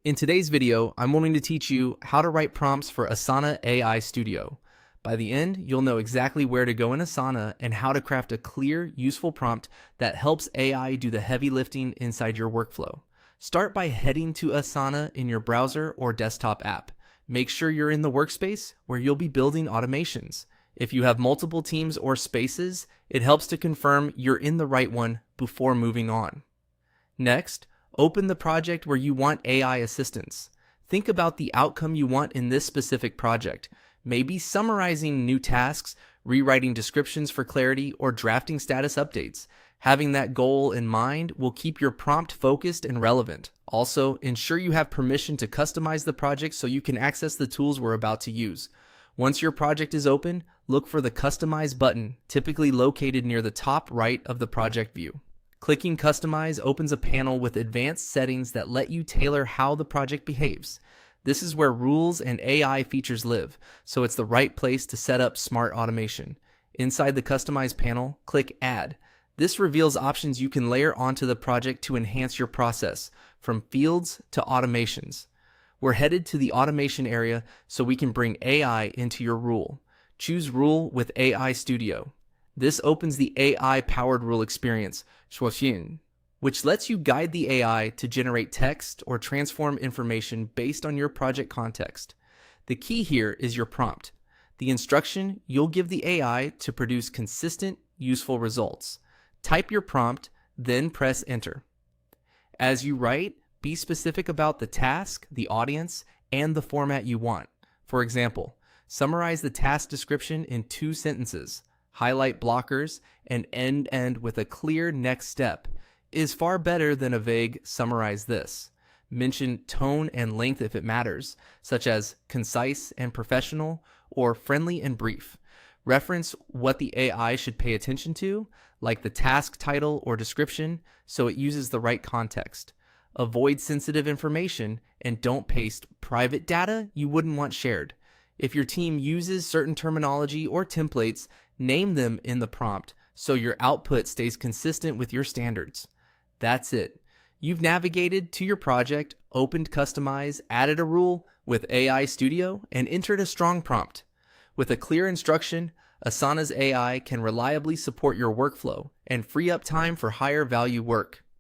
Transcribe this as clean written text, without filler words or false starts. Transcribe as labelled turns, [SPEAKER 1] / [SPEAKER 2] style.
[SPEAKER 1] In today's video, I'm wanting to teach you how to write prompts for Asana AI Studio. By the end, you'll know exactly where to go in Asana and how to craft a clear, useful prompt that helps AI do the heavy lifting inside your workflow. Start by heading to Asana in your browser or desktop app. Make sure you're in the workspace where you'll be building automations. If you have multiple teams or spaces, it helps to confirm you're in the right one before moving on. Next, open the project where you want AI assistance. Think about the outcome you want in this specific project. Maybe summarizing new tasks, rewriting descriptions for clarity, or drafting status updates. Having that goal in mind will keep your prompt focused and relevant. Also, ensure you have permission to customize the project so you can access the tools we're about to use. Once your project is open, look for the Customize button, typically located near the top right of the project view. Clicking Customize opens a panel with advanced settings that let you tailor how the project behaves. This is where rules and AI features live, so it's the right place to set up smart automation. Inside the Customize panel, click Add. This reveals options you can layer onto the project to enhance your process, from fields to automations. We're headed to the automation area so we can bring AI into your rule. Choose Rule with AI Studio. This opens the AI-powered rule experience, 说信, which lets you guide the AI to generate text or transform information based on your project context. The key here is your prompt, the instruction you'll give the AI to produce consistent, useful results. Type your prompt, then press Enter. As you write, be specific about the task, the audience, and the format you want. For example, summarize the task description in 2 sentences. Highlight blockers, and end with a clear next step is far better than a vague summarize this. Mention tone and length if it matters, such as concise and professional or friendly and brief. Reference what the AI should pay attention to, like the task title or description, so it uses the right context. Avoid sensitive information and don't paste private data you wouldn't want shared. If your team uses certain terminology or templates, name them in the prompt so your output stays consistent with your standards. That's it. You've navigated to your project, opened Customize, added a rule with AI Studio, and entered a strong prompt. With a clear instruction, Asana's AI can reliably support your workflow and free up time for higher value work.